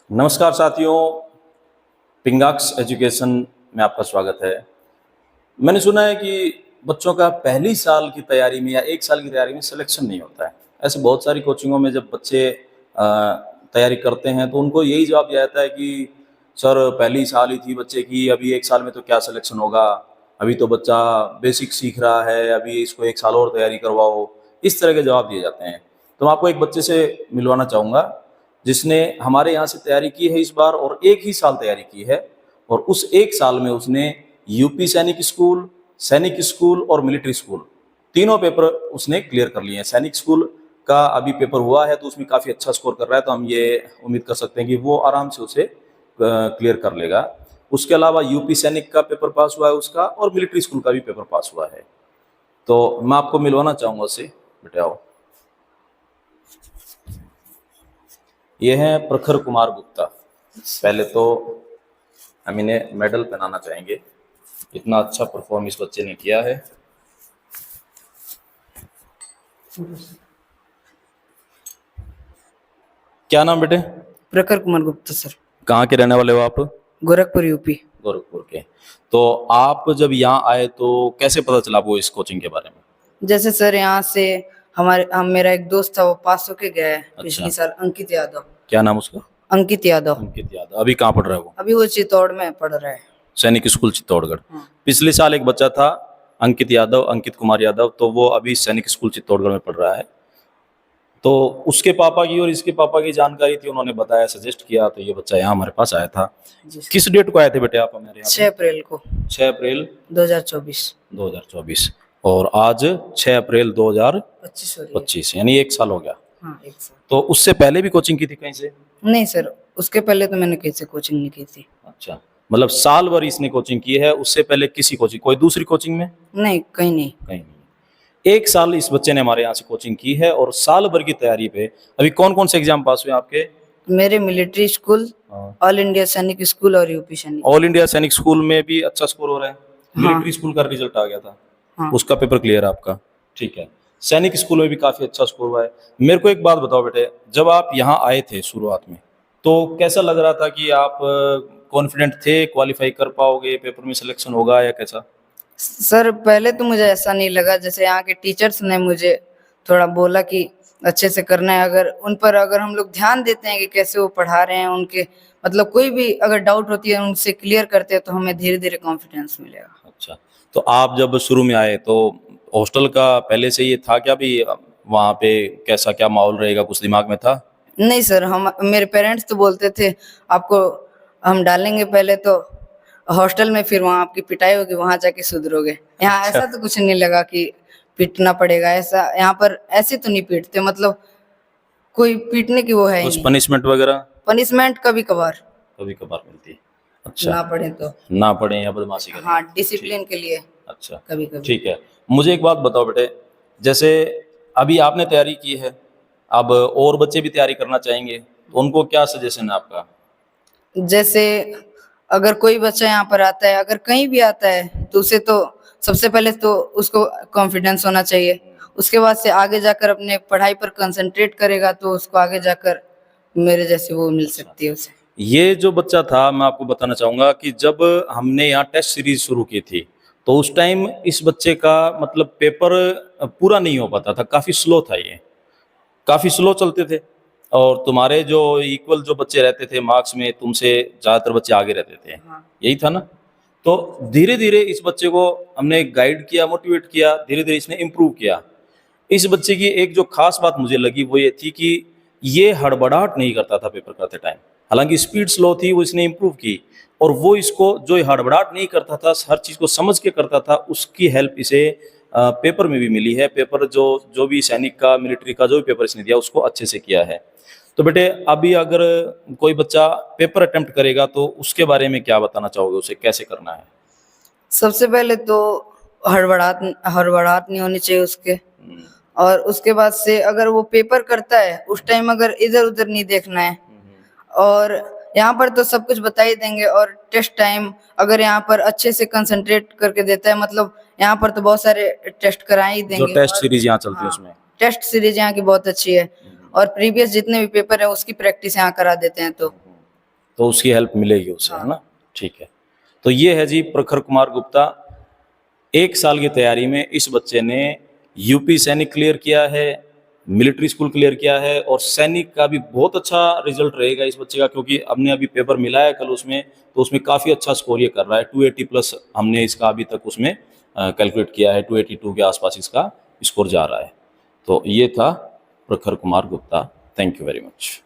नमस्कार साथियों, पिंगाक्स एजुकेशन में आपका स्वागत है। मैंने सुना है कि बच्चों का पहली साल की तैयारी में या 1 साल की तैयारी में सिलेक्शन नहीं होता है। ऐसे बहुत सारी कोचिंगों में जब बच्चे तैयारी करते हैं तो उनको यही जवाब दिया जाता है कि सर पहली साल ही थी बच्चे की, अभी 1 साल में तो क्या सिलेक्शन होगा, अभी तो बच्चा बेसिक सीख रहा है, अभी इसको 1 साल और तैयारी करवाओ। इस तरह के जवाब दिए जाते हैं। तो मैं आपको एक बच्चे से मिलवाना चाहूँगा जिसने हमारे यहाँ से तैयारी की है इस बार और 1 ही साल तैयारी की है और उस 1 साल में उसने यूपी सैनिक स्कूल और मिलिट्री स्कूल तीनों पेपर उसने क्लियर कर लिए हैं। सैनिक स्कूल का अभी पेपर हुआ है तो उसमें काफ़ी अच्छा स्कोर कर रहा है, तो हम ये उम्मीद कर सकते हैं कि वो आराम से उसे क्लियर कर लेगा। उसके अलावा यूपी सैनिक का पेपर पास हुआ है उसका और मिलिट्री स्कूल का भी पेपर पास हुआ है। तो मैं आपको मिलवाना चाहूँगा उससे, बेटे आओ। ये हैं प्रखर कुमार गुप्ता। पहले तो हम इन्हें मेडल पहनाना चाहेंगे, इतना अच्छा परफॉर्म इस बच्चे ने किया है। क्या नाम बेटे? प्रखर कुमार गुप्ता सर। कहाँ के रहने वाले हो आप? गोरखपुर यूपी। गोरखपुर के। तो आप जब यहाँ आए तो कैसे पता चला वो इस कोचिंग के बारे में? जैसे सर यहाँ से मेरा एक दोस्त था, वो पास होके गया है पिछले साल, अंकित यादव। क्या नाम उसका? अंकित यादव। अंकित यादव। अभी कहाँ पढ़ रहा है वो? अभी वो चित्तौड़ में पढ़ रहा है, सैनिक स्कूल चित्तौड़गढ़। हाँ। पिछले साल एक बच्चा था अंकित कुमार यादव, तो वो अभी सैनिक स्कूल चित्तौड़गढ़ में पढ़ रहा है। तो उसके पापा की और इसके पापा की जानकारी थी, उन्होंने बताया, सजेस्ट किया, तो ये बच्चा यहाँ हमारे पास आया था। किस डेट को आए थे बेटे आप हमारे यहाँ? 6 अप्रैल को। 6 अप्रैल 2024। और आज 6 अप्रैल 2025, यानी 1 साल हो गया। हाँ, 1 साल। तो उससे पहले भी कोचिंग की थी कहीं से? नहीं सर, उसके पहले तो मैंने कहीं से कोचिंग नहीं की थी। अच्छा, मतलब साल भर इसने कोचिंग की है, उससे पहले किसी कोचिंग, कोई दूसरी कोचिंग में? नहीं, कहीं नहीं। कहीं नहीं। 1 साल इस बच्चे ने हमारे यहाँ से कोचिंग की है और साल भर की तैयारी पे अभी कौन कौन से एग्जाम पास हुए आपके? मेरे मिलिट्री स्कूल, ऑल इंडिया सैनिक स्कूल और यूपी सैनिक। ऑल इंडिया सैनिक स्कूल में भी अच्छा स्कोर हो रहा है। मिलिट्री स्कूल का रिजल्ट आ गया था, उसका पेपर क्लियर है आपका, ठीक है। सैनिक स्कूल में भी काफी अच्छा स्कोर हुआ है। मेरे को एक बात बताओ बेटे, जब आप यहाँ आए थे शुरुआत में तो कैसा लग रहा था कि आप कॉन्फिडेंट थे, क्वालिफाई कर पाओगे, पेपर में सिलेक्शन होगा या कैसा? सर पहले तो मुझे ऐसा नहीं लगा, जैसे यहाँ के टीचर्स ने मुझे थोड़ा बोला कि अच्छे से करना है, अगर उन पर अगर हम लोग ध्यान देते हैं कि कैसे वो पढ़ा रहे हैं, उनके मतलब कोई भी अगर डाउट होती है उनसे क्लियर करते हैं तो हमें धीरे धीरे कॉन्फिडेंस मिलेगा। अच्छा, तो आप जब शुरू में आए तो हॉस्टल का पहले से ये था क्या भी, वहाँ पे कैसा क्या माहौल रहेगा, कुछ दिमाग में था? नहीं सर, हम मेरे पेरेंट्स तो बोलते थे आपको हम डालेंगे पहले तो हॉस्टल में, फिर वहाँ आपकी पिटाई होगी, वहाँ जाके सुधरोगे। यहाँ ऐसा तो कुछ नहीं लगा कि पीटना पड़ेगा, ऐसा यहाँ पर ऐसे तो नहीं पीटते, मतलब कोई पीटने की वो है ही कुछ नहीं। पनिशमेंट वगैरह? पनिशमेंट कभी कभार मिलती है। अच्छा, ना पढ़े तो, ना पढ़े या बदमाशी करें। हाँ, डिसिप्लिन के लिए अच्छा, कभी कभी। ठीक है। मुझे एक बात बताओ बेटे, जैसे अभी आपने तैयारी की है, अब और बच्चे भी तैयारी करना चाहेंगे तो उनको क्या सजेशन है आपका? जैसे अगर कोई बच्चा यहाँ पर आता है, अगर कहीं भी आता है, तो उसे तो सबसे पहले तो उसको कॉन्फिडेंस होना चाहिए। उसके बाद से आगे जाकर अपने पढ़ाई पर कंसंट्रेट करेगा तो उसको आगे जाकर मेरे जैसे वो मिल सकती है उसे। ये जो बच्चा था, मैं आपको बताना चाहूँगा कि जब हमने यहाँ टेस्ट सीरीज शुरू की थी तो उस टाइम इस बच्चे का मतलब पेपर पूरा नहीं हो पाता था, काफ़ी स्लो था, ये काफ़ी स्लो चलते थे और तुम्हारे जो इक्वल जो बच्चे रहते थे मार्क्स में, तुमसे ज़्यादातर बच्चे आगे रहते थे, यही था ना? तो धीरे धीरे इस बच्चे को हमने गाइड किया, मोटिवेट किया, धीरे धीरे इसने इम्प्रूव किया। इस बच्चे की एक जो खास बात मुझे लगी वो ये थी कि ये हड़बड़ाहट नहीं करता था पेपर करते टाइम, हालांकि स्पीड स्लो थी, वो इसने इम्प्रूव की और वो इसको जो हड़बड़ाहट नहीं करता था, हर चीज़ को समझ के करता था, उसकी हेल्प इसे पेपर में भी मिली है। पेपर जो भी सैनिक का, मिलिट्री का जो भी पेपर इसने दिया उसको अच्छे से किया है। तो बेटे अभी अगर कोई बच्चा पेपर अटेम्प्ट करेगा तो उसके बारे में क्या बताना चाहोगे, उसे कैसे करना है? सबसे पहले तो हड़बड़ाहट नहीं होनी चाहिए उसके, और उसके बाद से अगर वो पेपर करता है उस टाइम अगर इधर उधर नहीं देखना है, और यहाँ पर तो सब कुछ बता ही देंगे, और टेस्ट टाइम अगर यहाँ पर अच्छे से कंसंट्रेट करके देता है, मतलब यहाँ पर तो बहुत सारे टेस्ट करा ही देंगे। जो टेस्ट सीरीज यहाँ चलती है उसमें टेस्ट सीरीज यहाँ की बहुत अच्छी है, और प्रीवियस जितने भी पेपर है उसकी प्रैक्टिस यहाँ करा देते हैं, तो तो उसकी हेल्प मिलेगी उसे, है ना। ठीक है, तो ये है जी प्रखर कुमार गुप्ता। 1 साल की तैयारी में इस बच्चे ने यूपी सैनिक क्लियर किया है, मिलिट्री स्कूल क्लियर किया है, और सैनिक का भी बहुत अच्छा रिजल्ट रहेगा इस बच्चे का, क्योंकि हमने अभी पेपर मिला है कल उसमें, तो उसमें काफ़ी अच्छा स्कोर ये कर रहा है। 280 प्लस हमने इसका अभी तक उसमें कैलकुलेट किया है, 282 के आसपास इसका स्कोर जा रहा है। तो ये था प्रखर Kumar Gupta. Thank you very much.